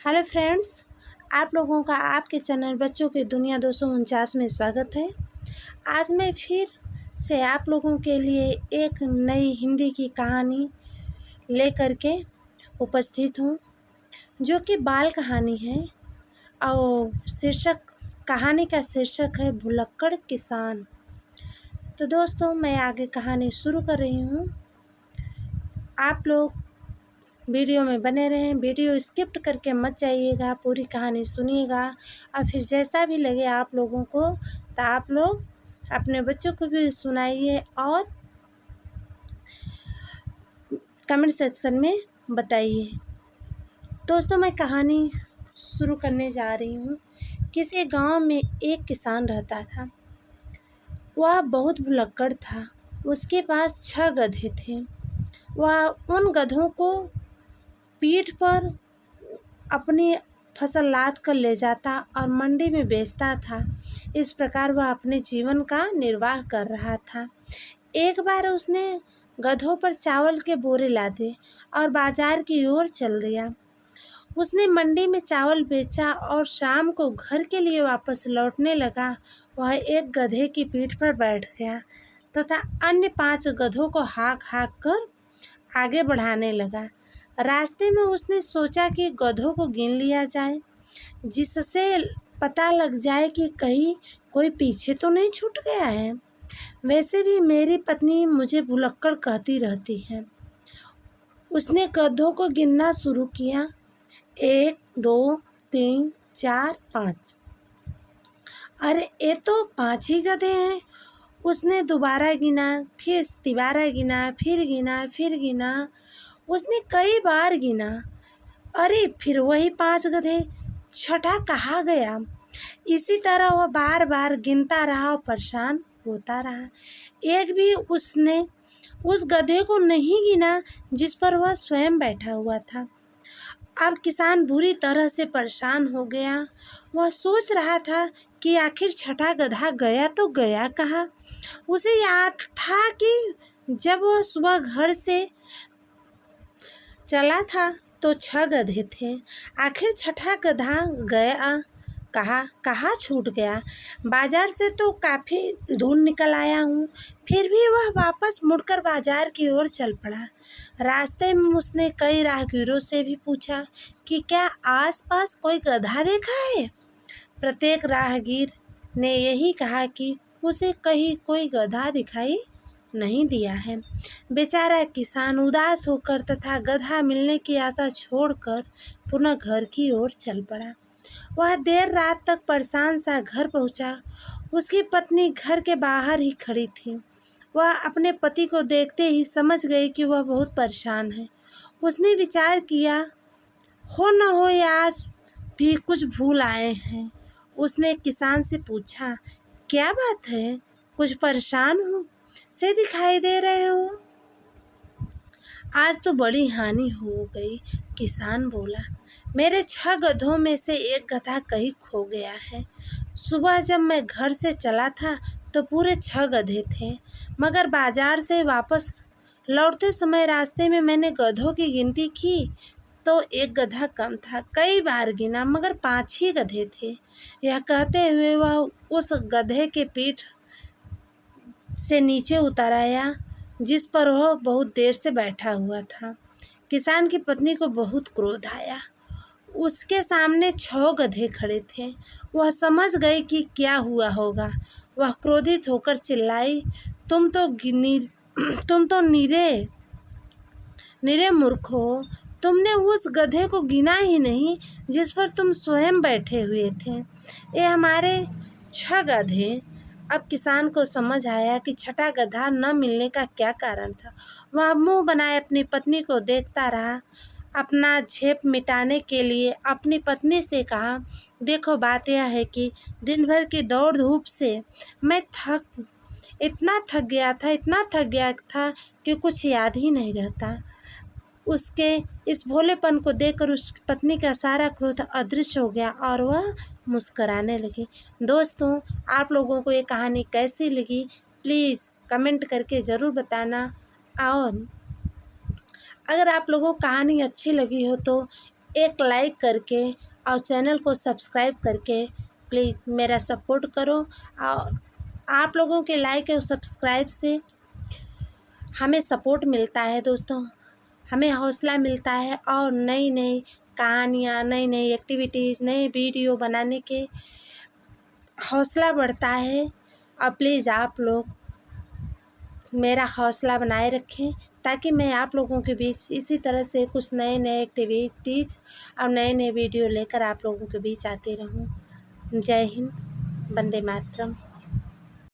Hello friends, आप लोगों का आपके चैनल बच्चों की दुनिया 249 में स्वागत है। आज मैं फिर से आप लोगों के लिए एक नई हिंदी की कहानी लेकर के उपस्थित हूँ, जो कि बाल कहानी है और कहानी का शीर्षक है भुलक्कड़ किसान। तो दोस्तों, मैं आगे कहानी शुरू कर रही हूँ। आप लोग वीडियो में बने रहें, वीडियो स्किप करके मत जाइएगा, पूरी कहानी सुनिएगा और फिर जैसा भी लगे आप लोगों को तो आप लोग अपने बच्चों को भी सुनाइए और कमेंट सेक्शन में बताइए। दोस्तों, मैं कहानी शुरू करने जा रही हूँ। किसी गांव में एक किसान रहता था। वह बहुत भुलक्कड़ था। उसके पास 6 गधे थे। वह उन गधों को पीठ पर अपनी फसल लाद कर ले जाता और मंडी में बेचता था। इस प्रकार वह अपने जीवन का निर्वाह कर रहा था। एक बार उसने गधों पर चावल के बोरे लादे और बाजार की ओर चल दिया। उसने मंडी में चावल बेचा और शाम को घर के लिए वापस लौटने लगा। वह एक गधे की पीठ पर बैठ गया तथा अन्य 5 गधों को हाँक हाँक कर आगे बढ़ाने लगा। रास्ते में उसने सोचा कि गधों को गिन लिया जाए, जिससे पता लग जाए कि कहीं कोई पीछे तो नहीं छूट गया है। वैसे भी मेरी पत्नी मुझे भुलक्कड़ कहती रहती है। उसने गधों को गिनना शुरू किया। 1 2 3 4 5। अरे, ये तो 5 ही गधे हैं। उसने दोबारा गिना, फिर तिबारा गिना, फिर गिना। उसने कई बार गिना। अरे, फिर वही 5 गधे, छठा कहाँ गया? इसी तरह वह बार बार गिनता रहा और परेशान होता रहा। एक भी उसने उस गधे को नहीं गिना जिस पर वह स्वयं बैठा हुआ था। अब किसान बुरी तरह से परेशान हो गया। वह सोच रहा था कि आखिर छठा गधा गया तो गया कहाँ। उसे याद था कि जब वह सुबह घर से चला था तो 6 गधे थे। आखिर छठा गधा गया कहाँ छूट गया? बाजार से तो काफ़ी दूर निकल आया हूँ। फिर भी वह वापस मुड़कर बाजार की ओर चल पड़ा। रास्ते में उसने कई राहगीरों से भी पूछा कि क्या आसपास कोई गधा देखा है। प्रत्येक राहगीर ने यही कहा कि उसे कहीं कोई गधा दिखाई नहीं दिया है। बेचारा किसान उदास होकर तथा गधा मिलने की आशा छोड़कर पुनः घर की ओर चल पड़ा। वह देर रात तक परेशान सा घर पहुंचा। उसकी पत्नी घर के बाहर ही खड़ी थी। वह अपने पति को देखते ही समझ गई कि वह बहुत परेशान है। उसने विचार किया, हो न हो ये आज भी कुछ भूल आए हैं। उसने किसान से पूछा, क्या बात है? कुछ परेशान हो से दिखाई दे रहे हो। आज तो बड़ी हानि हो गई, किसान बोला। मेरे 6 गधों में से एक गधा कहीं खो गया है। सुबह जब मैं घर से चला था तो पूरे 6 गधे थे, मगर बाजार से वापस लौटते समय रास्ते में मैंने गधों की गिनती की तो एक गधा कम था। कई बार गिना मगर 5 ही गधे थे। यह कहते हुए वह उस गधे के पीठ से नीचे उतर आया जिस पर वह बहुत देर से बैठा हुआ था। किसान की पत्नी को बहुत क्रोध आया। उसके सामने 6 गधे खड़े थे। वह समझ गई कि क्या हुआ होगा। वह क्रोधित होकर चिल्लाई, तुम तो निरे मूर्ख हो। तुमने उस गधे को गिना ही नहीं जिस पर तुम स्वयं बैठे हुए थे। ये हमारे 6 गधे। अब किसान को समझ आया कि छठा गधा न मिलने का क्या कारण था। वह मुंह बनाए अपनी पत्नी को देखता रहा। अपना झेप मिटाने के लिए अपनी पत्नी से कहा, देखो, बात यह है कि दिन भर की दौड़ धूप से मैं इतना थक गया था कि कुछ याद ही नहीं रहता। उसके इस भोलेपन को देखकर उसकी पत्नी का सारा क्रोध अदृश्य हो गया और वह मुस्कराने लगी। दोस्तों, आप लोगों को ये कहानी कैसी लगी प्लीज़ कमेंट करके ज़रूर बताना। और अगर आप लोगों को कहानी अच्छी लगी हो तो एक लाइक करके और चैनल को सब्सक्राइब करके प्लीज़ मेरा सपोर्ट करो। और आप लोगों के लाइक और सब्सक्राइब से हमें सपोर्ट मिलता है दोस्तों, हमें हौसला मिलता है और नई नई कहानियाँ, नई नई एक्टिविटीज़, नए वीडियो बनाने के हौसला बढ़ता है। और प्लीज़ आप लोग मेरा हौसला बनाए रखें ताकि मैं आप लोगों के बीच इसी तरह से कुछ नए नए एक्टिविटीज़ और नए नए वीडियो लेकर आप लोगों के बीच आती रहूं। जय हिंद, वंदे मातरम।